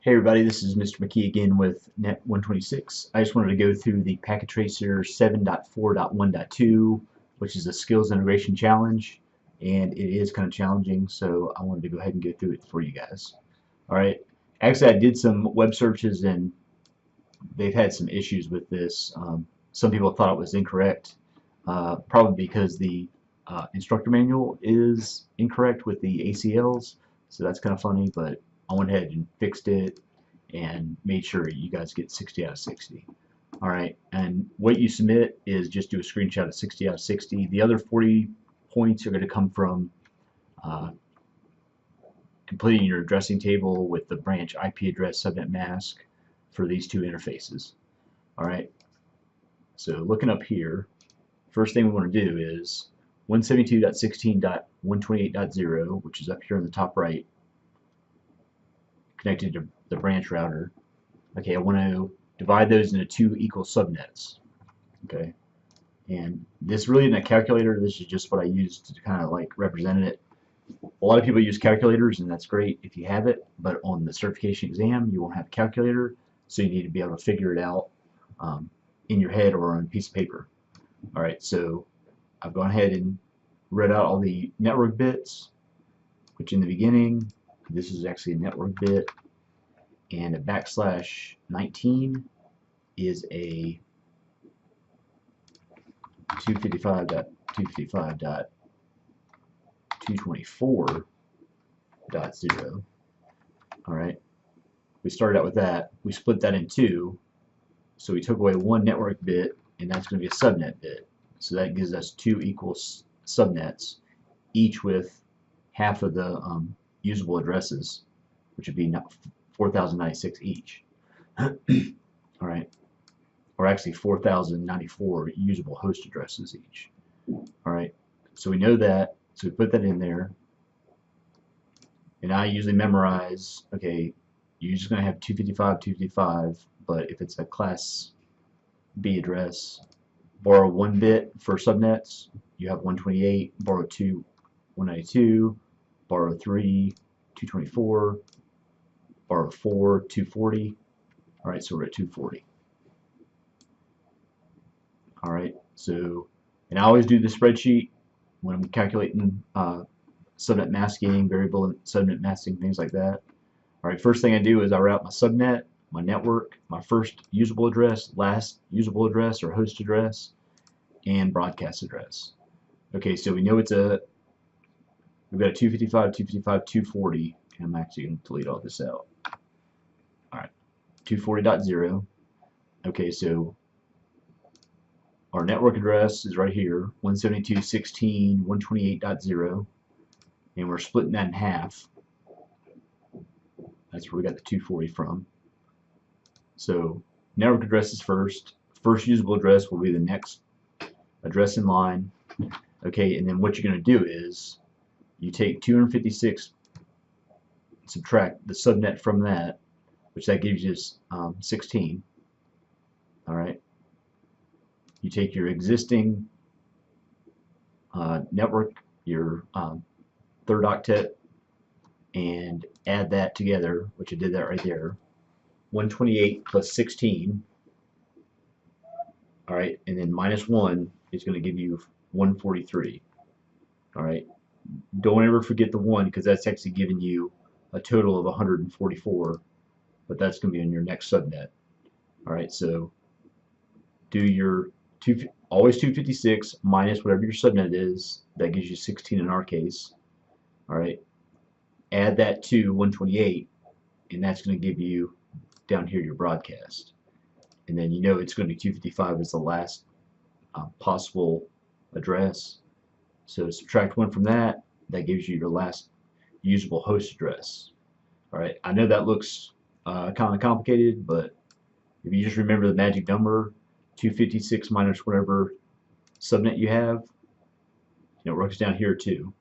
Hey everybody, this is Mr. McKee again with Net 126. I just wanted to go through the Packet Tracer 7.4.1.2, which is a skills integration challenge, and it is kind of challenging, so I wanted to go ahead and go through it for you guys. Alright, actually I did some web searches and they've had some issues with this. Some people thought it was incorrect, probably because the instructor manual is incorrect with the ACLs, so that's kind of funny, but I went ahead and fixed it and made sure you guys get 60 out of 60. Alright, and what you submit is just do a screenshot of 60 out of 60. The other 40 points are going to come from completing your addressing table with the branch IP address subnet mask for these two interfaces. Alright, so looking up here, first thing we want to do is 172.16.128.0, which is up here in the top right, connected to the branch router. Okay, I want to divide those into two equal subnets. Okay, and this really isn't a calculator. This is just what I used to kind of like represent it. A lot of people use calculators, and that's great if you have it, but on the certification exam you won't have a calculator, so you need to be able to figure it out in your head or on a piece of paper. Alright, so I've gone ahead and read out all the network bits, which in the beginning, this is actually a network bit, and a \19 is a 255.255.224.0. Alright, we started out with that. We split that in two, so we took away one network bit, and that's going to be a subnet bit. So that gives us two equal subnets, each with half of the usable addresses, which would be 4,096 each. Alright, or actually 4,094 usable host addresses each. Alright, so we know that, so we put that in there, and I usually memorize, okay, you're just going to have 255, 255, but if it's a class B address, borrow one bit for subnets, you have 128, borrow 2, 192, borrow 3, 224, borrow 4, 240. Alright, so we're at 240. Alright, so, and I always do the spreadsheet when I'm calculating subnet masking, variable subnet masking, things like that. Alright, first thing I do is I route my subnet, my network, my first usable address, last usable address or host address, and broadcast address. Okay, so we know we've got a 255, 255, 240, and I'm actually going to delete all this out. Alright, 240.0. Okay, so our network address is right here, 172.16.128.0, and we're splitting that in half. That's where we got the 240 from. So network address is first. First usable address will be the next address in line. Okay, and then what you're going to do is you take 256, subtract the subnet from that, which that gives you 16. Alright, you take your existing network, your third octet, and add that together, which I did that right there. 128 plus 16. Alright, and then minus 1 is going to give you 143. Alright, don't ever forget the 1 because that's actually giving you a total of 144, but that's going to be on your next subnet. Alright, so do your always 256 minus whatever your subnet is, that gives you 16 in our case. Alright, add that to 128, and that's going to give you down here your broadcast. And then you know it's going to be 255 as the last possible address. So subtract 1 from that, that gives you your last usable host address. Alright, I know that looks kind of complicated, but if you just remember the magic number, 256 minus whatever subnet you have, it works down here too.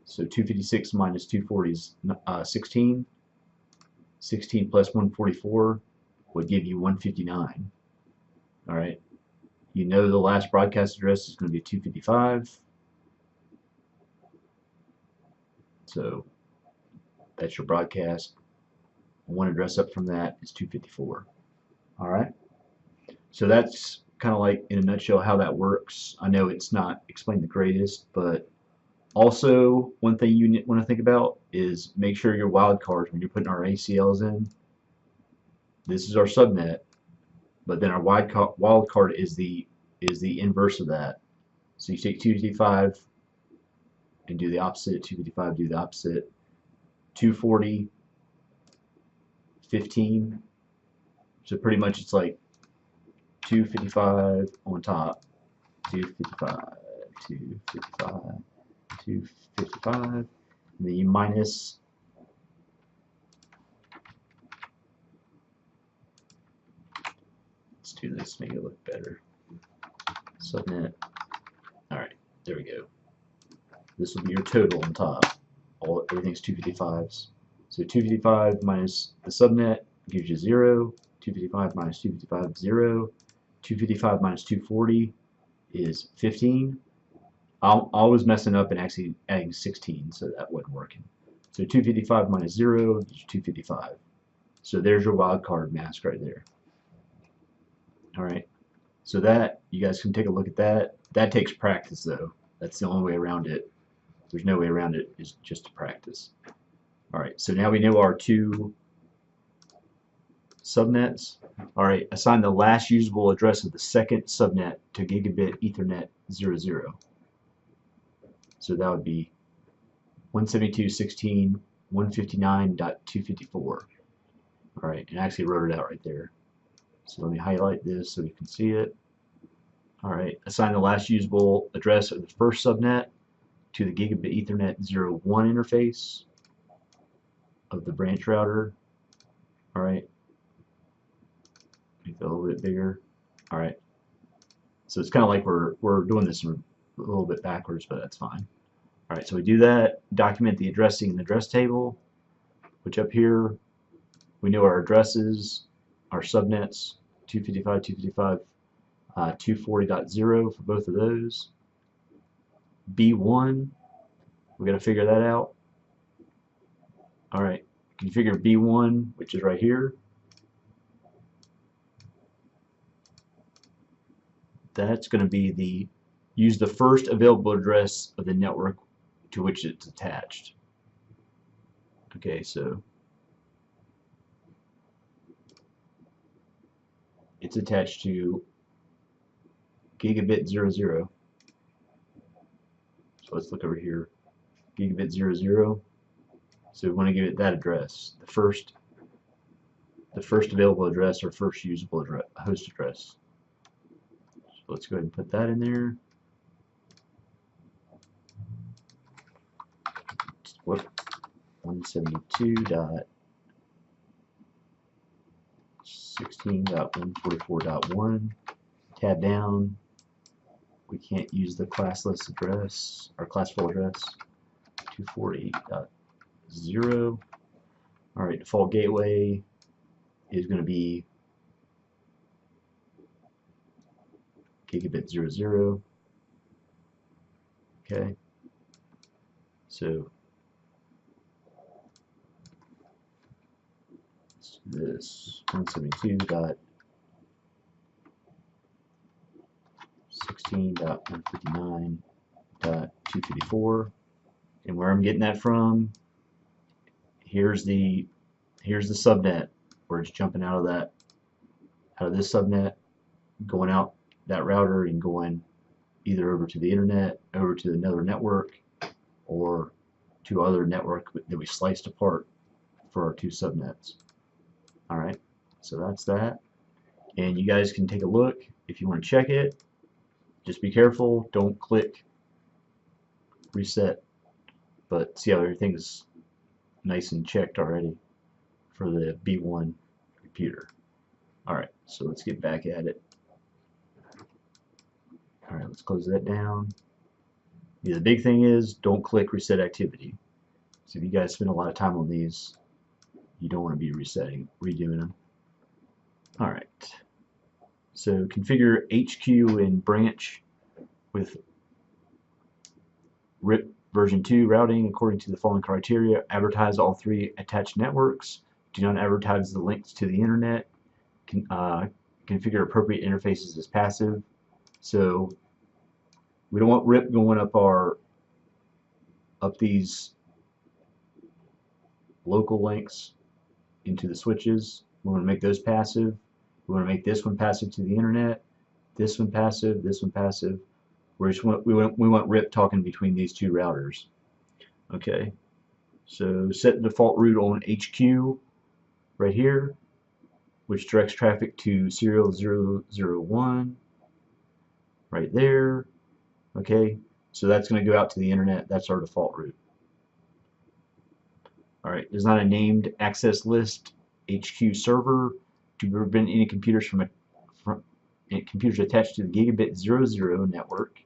So 256 minus 240 is 16. 16 plus 144 would give you 159. Alright, you know the last broadcast address is going to be 255. So that's your broadcast. One address up from that is 254. All right. So that's kind of like in a nutshell how that works. I know it's not explained the greatest, but also one thing you want to think about is make sure your wildcards when you're putting our ACLs in. This is our subnet, but then our wildcard is the inverse of that. So you take 255 and do the opposite. 255 do the opposite. 240, 15. So pretty much it's like 255 on top, 255, 255, 255, and then you minus let's do this, make it look better. Subnet. Alright, there we go. This will be your total on top. Everything's 255s. So 255 minus the subnet gives you 0. 255 minus 255, 0. 255 minus 240 is 15. I was messing up and actually adding 16, so that wasn't working. So 255 minus 0 is 255. So there's your wildcard mask right there. Alright, so that, you guys can take a look at that. That takes practice though. That's the only way around it. There's no way around it, it's just to practice. Alright, so now we know our two subnets. Alright, assign the last usable address of the second subnet to gigabit Ethernet 00. So that would be 172.16.159.254. Alright, and I actually wrote it out right there. So let me highlight this so you can see it. Alright, assign the last usable address of the first subnet to the gigabit Ethernet 01 interface of the branch router. Alright, make that a little bit bigger. Alright, so it's kind of like we're doing this a little bit backwards, but that's fine. Alright, so we do that, document the addressing in the address table, which up here we know our addresses, our subnets, 255, 255, 240.0 for both of those. B1, we got to figure that out. Alright, configure B1, which is right here. That's going to be use the first available address of the network to which it's attached. Okay, so it's attached to gigabit 00. So let's look over here. Gigabit 00. So we want to give it that address, the first available address or first usable address, host address. So let's go ahead and put that in there. Whoop. 172.16.144.1. Tab down. We can't use the classless address or classful address. 240.0. Alright, default gateway is going to be gigabit 00. Okay, so let's do this 172.16.159.254. And where I'm getting that from, here's the subnet where it's jumping out of this subnet, going out that router and going either over to the internet, over to another network, or to other network that we sliced apart for our two subnets. Alright, so that's that. And you guys can take a look if you want to check it. Just be careful, don't click reset, but see how everything's nice and checked already for the B1 computer. Alright, so let's get back at it. Alright, let's close that down. Yeah, the big thing is don't click reset activity. So if you guys spend a lot of time on these, you don't want to be redoing them. Alright, so configure HQ and branch with RIP version 2 routing according to the following criteria. Advertise all three attached networks Do not advertise the links to the internet. Configure appropriate interfaces as passive. So we don't want RIP going up these local links into the switches. We want to make those passive. We want to make this one passive to the internet, this one passive, this one passive. We want RIP talking between these two routers. Okay, so set the default route on HQ right here, which directs traffic to serial 001 right there. Okay, so that's going to go out to the internet. That's our default route. Alright, design a named access list HQ server to prevent any computers computers attached to the gigabit 00 network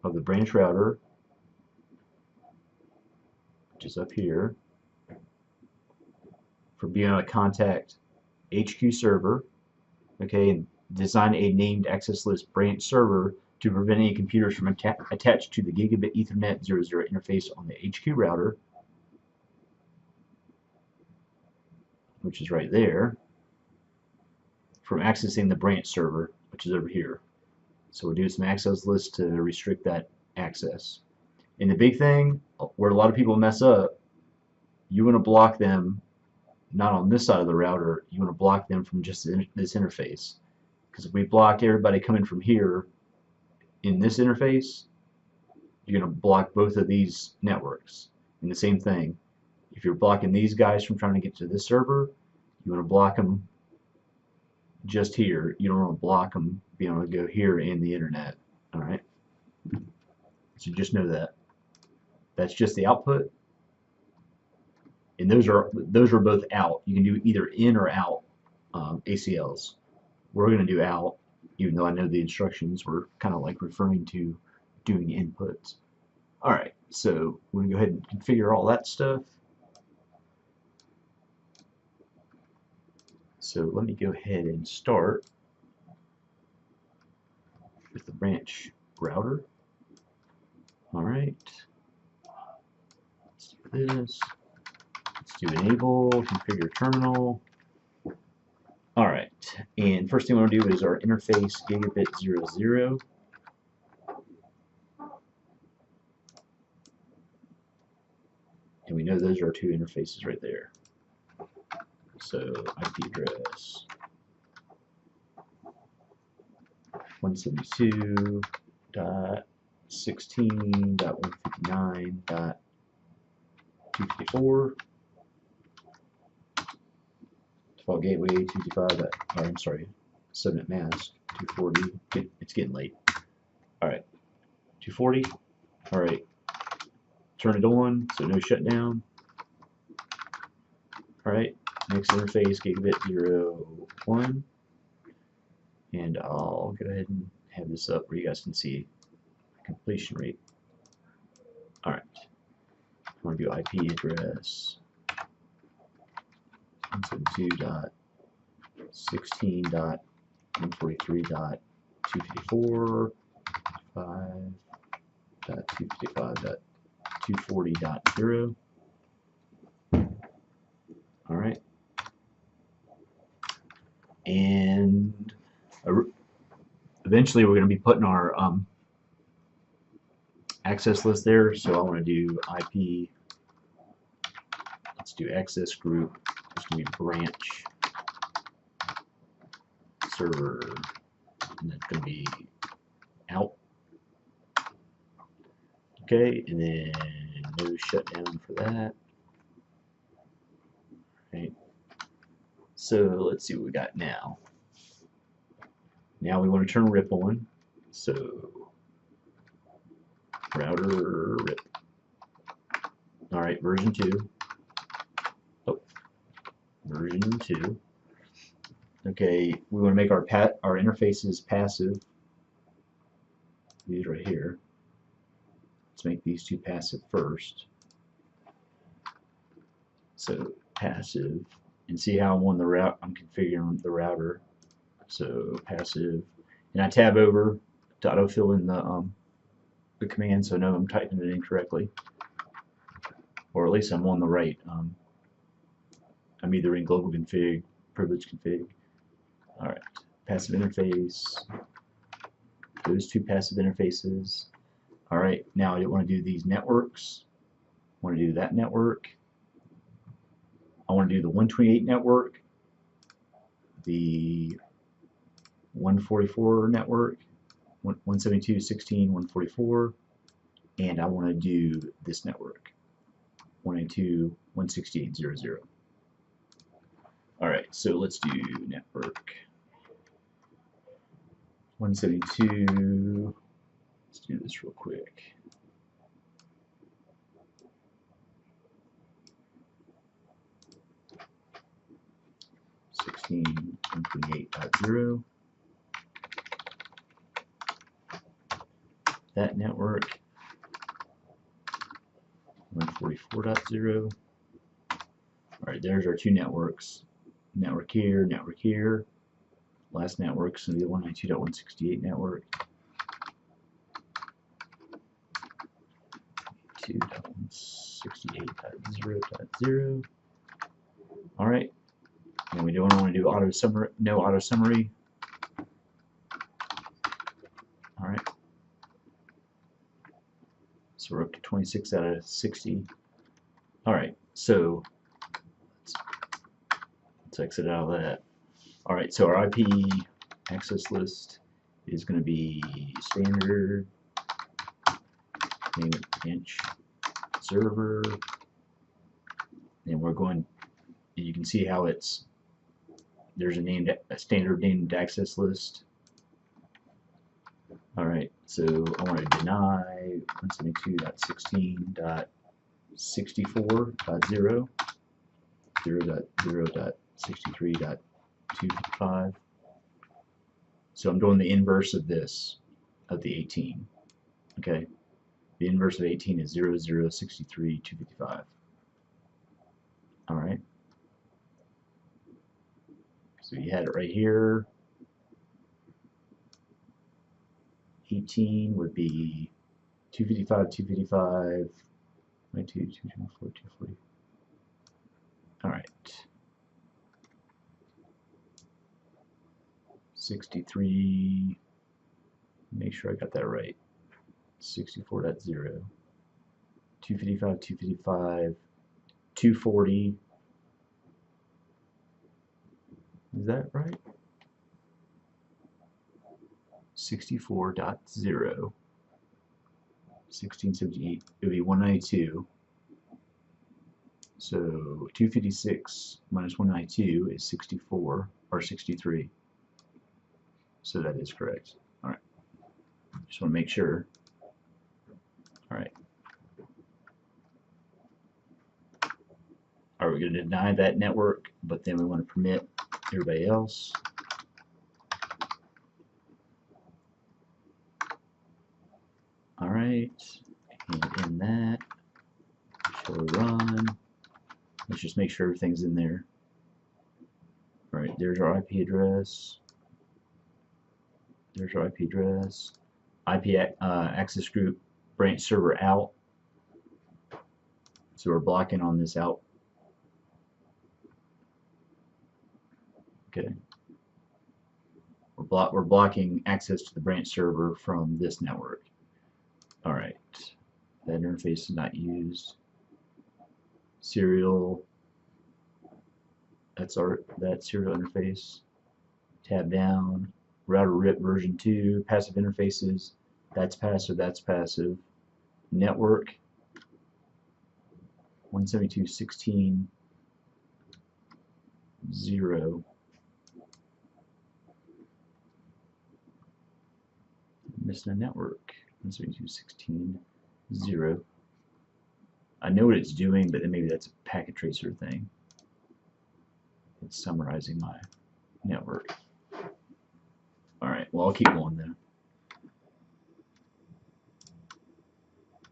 of the branch router, which is up here, from being able to contact HQ server. Okay, and design a named access list branch server to prevent any computers from attached to the gigabit Ethernet 00 interface on the HQ router, which is right there, from accessing the branch server, which is over here. So we'll do some access lists to restrict that access. And the big thing, where a lot of people mess up, you want to block them not on this side of the router, you want to block them from just this interface. Because if we block everybody coming from here in this interface, you're going to block both of these networks. And the same thing, if you're blocking these guys from trying to get to this server, you want to block them just here. You don't want to block them being able to go here in the internet. Alright? So just know that. That's just the output. And those are both out. You can do either in or out ACLs. We're going to do out, even though I know the instructions were kind of like referring to doing inputs. Alright, so we're going to go ahead and configure all that stuff. So let me go ahead and start with the branch router. Alright, let's do this. Let's do enable, configure terminal. Alright, and first thing we want to do is our interface gigabit 00. And we know those are our two interfaces right there. So IP address 172.16.159.254. Default gateway 255. I'm sorry, subnet mask 240. It's getting late. All right, 240. All right, turn it on so no shutdown. All right, next interface gigabit 01, and I'll go ahead and have this up where you guys can see completion rate. All right, I want to do IP address 172.16.143.254.5.255.240.0. All right, and eventually we're going to be putting our access list there. So I want to do IP. Let's do access group. It's going to be branch server, and that's going to be out. Okay, and then no shutdown for that. Right. So let's see what we got now. Now we want to turn RIP on. So router RIP. All right, version 2. Oh, version 2. Okay, we want to make our interfaces passive. These right here. Let's make these two passive first. So passive, and see how I'm on the route. I'm configuring the router. So passive, and I tab over to autofill in the command, so I know I'm typing it in correctly. or at least I'm on the right. I'm either in global config, privilege config. All right, passive interface. Those two passive interfaces. All right, now I want to do these networks. I want to do that network. I want to do the 128 network, the 144 network, 172.16.144, and I want to do this network, 192.168.0.0. All right, so let's do network 172. Let's do this real quick. (16) 128.0. That network 144.0. All right, there's our two networks. Network here, network here. Last network is going to be the 192.168 network. 2.168.0.0. All right. And we don't want to do auto summary, no auto summary. All right. So we're up to 26 out of 60. All right. So let's exit out of that. All right. So our IP access list is going to be standard name it inch server, and we're going. You can see how there's a standard named access list. All right, so I want to deny 172.16.64.0, 0.0.63.255. So I'm doing the inverse of this, of the 18. Okay, the inverse of 18 is 0.063.255. All right. So you had it right here. 18 would be 255, 255, 22, 224, 240. All right. 63. Make sure I got that right. 64.0. 255, 255, 240. Is that right? 64.0. 1678. It would be 192. So 256 minus 192 is 64 or 63. So that is correct. All right. Just want to make sure. All right. Are we going to deny that network, but then we want to permit everybody else? All right, and in that, shall we run? Let's just make sure everything's in there. All right, there's our IP address. There's our IP address. IP access group branch server out. So we're blocking on this out. Okay. We're blocking access to the branch server from this network. All right. That interface is not used. Serial. That's that serial interface. Tab down. Router RIP version 2. Passive interfaces. That's passive. That's passive. Network. 172.16.0. Missing a network. 172.16.0. I know what it's doing, but then maybe that's a packet tracer thing. It's summarizing my network. Alright, well, I'll keep going then.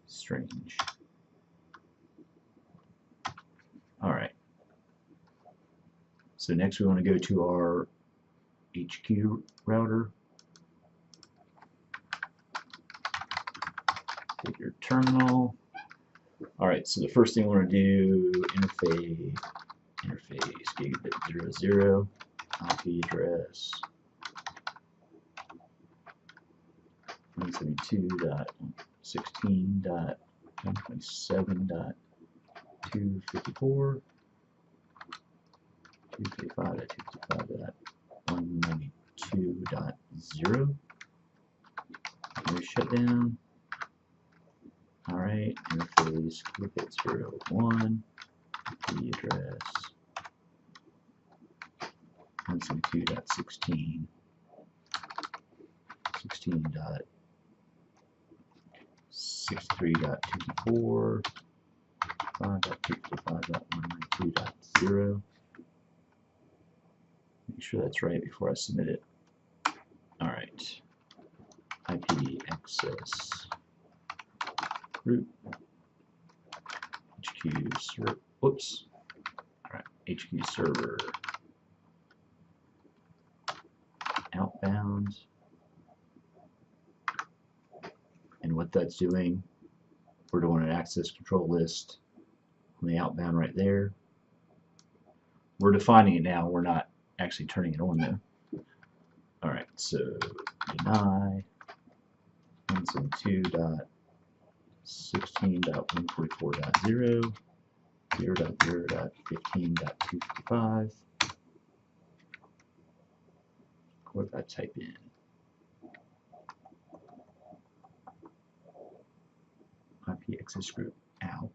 Strange. Alright. So next we want to go to our HQ router. Take your terminal. Alright, so the first thing we want to do, interface gigabit 00, IP address 172.16.127.254, 255.255.192.0. Shutdown. Alright, interface gigabit 01, IP address 172.16, 16.63.24, 5.255.192.0. Make sure that's right before I submit it. Alright. IP access root HQ server. Whoops. Alright. HQ server outbound. And what that's doing, we're doing an access control list on the outbound right there. We're defining it now. We're not actually turning it on though. Alright, so deny 172.16.144.0, 0.0.15.255. What if I type in? IP access group out.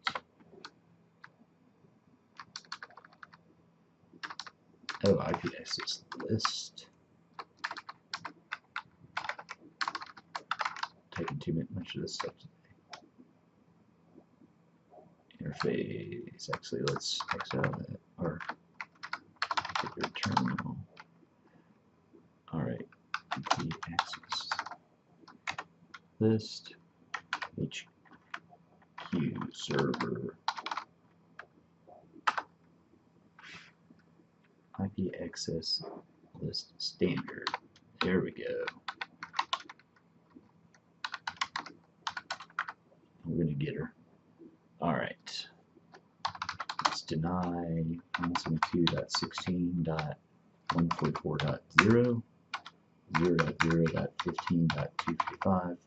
Oh, IP access list. Taking too much of this stuff today. Interface. Actually, let's X out of that. Or terminal. Alright. IP access list. HQ server. IP access list standard. There we go. We're going to get her. Alright. Let's deny 172.16.144.0, 0.0.15.255.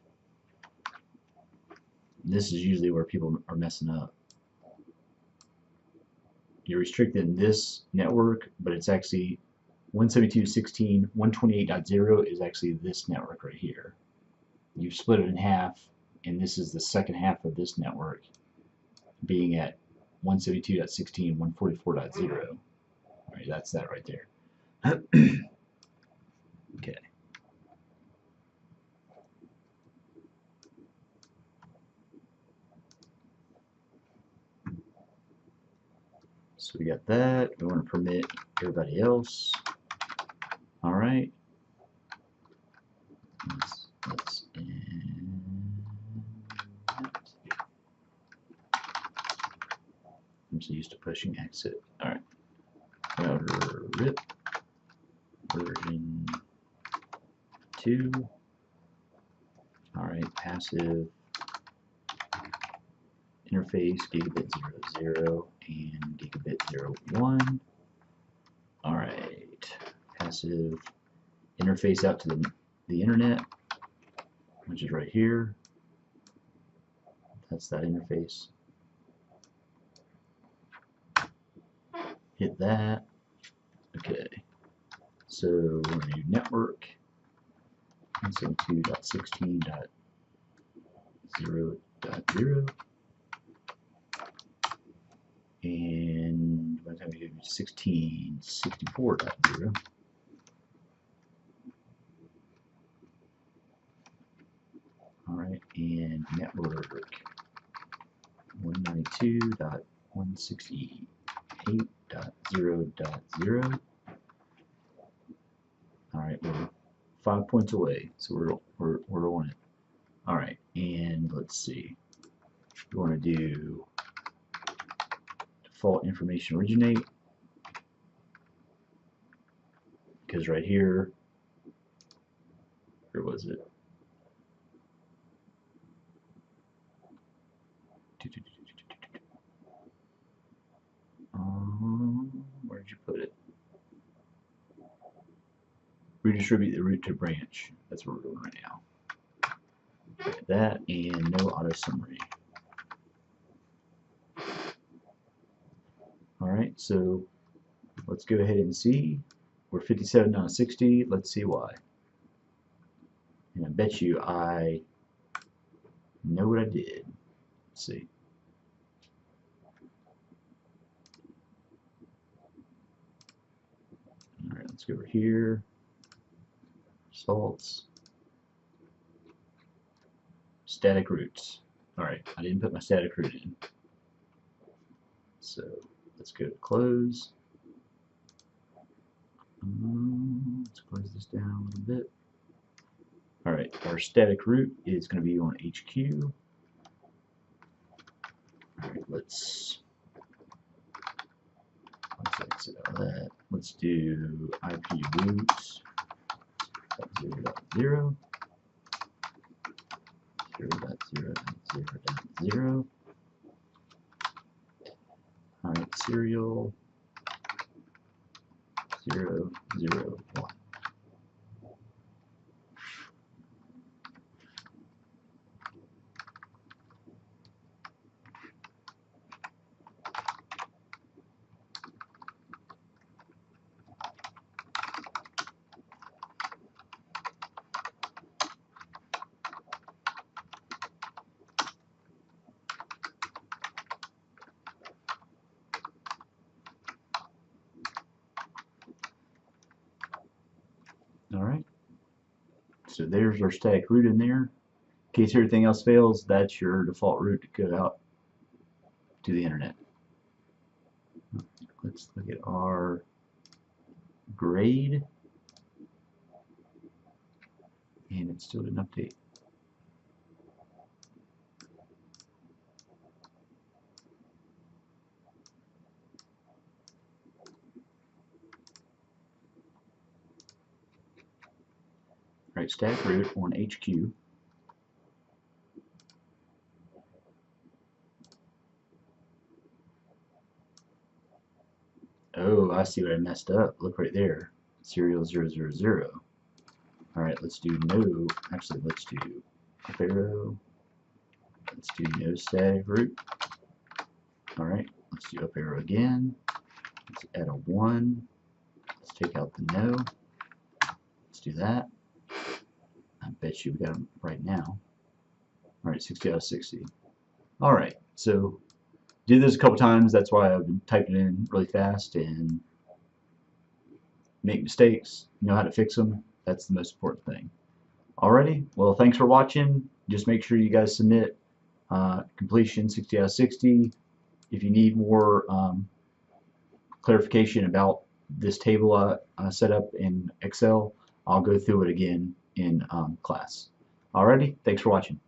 This is usually where people are messing up. You're restricting this network, but it's actually 172.16.128.0 is actually this network right here. You've split it in half, and this is the second half of this network being at 172.16.144.0. Alright, that's that right there. Okay. So we got that. We want to permit everybody else. Alright. Let's end that. I'm so used to pushing exit. Alright. Router RIP version 2. Alright, passive interface gigabit 00 and gigabit 01. Alright, passive interface out to the internet, which is right here. That's that interface. Hit that. Okay. So we're going to do network 172.16.0.0 and by the time we do 16.64.0. Alright, and network 192.168.0.0. Alright, we're 5 points away, so we're on it. Alright, and let's see. We want to do default information originate, because right here, where was it? Where'd you put it? Redistribute the root to branch. That's what we're doing right now. That and no auto summary. Alright, so let's go ahead and see. We're 57 out of 60. Let's see why. And I bet you I know what I did. Let's see. Alright, let's go over here. Results. Static roots. Alright, I didn't put my static root in. So let's go to close. Let's close this down a little bit. Alright, our static root is going to be on HQ. Alright, let's exit out of that. Let's do IP roots 0.0.0. 0.0.0.0. Alright, serial 0.0.1. Alright, so there's our static root in there. In case everything else fails, that's your default route to go out to the internet. Let's look at our grade, and it still didn't update. Right, static root on HQ. Oh, I see what I messed up. Look right there. Serial 000. Alright, let's do no. Actually, let's do up arrow. Let's do no static root. Alright, let's do up arrow again. Let's add a 1. Let's take out the no. Let's do that. I bet you we got them right now. Alright, 60 out of 60. Alright, so did this a couple times. That's why I've been typing in really fast and make mistakes. Know how to fix them. That's the most important thing. Alrighty, well, thanks for watching. Just make sure you guys submit completion 60 out of 60. If you need more clarification about this table I set up in Excel, I'll go through it again in class. Alrighty, thanks for watching.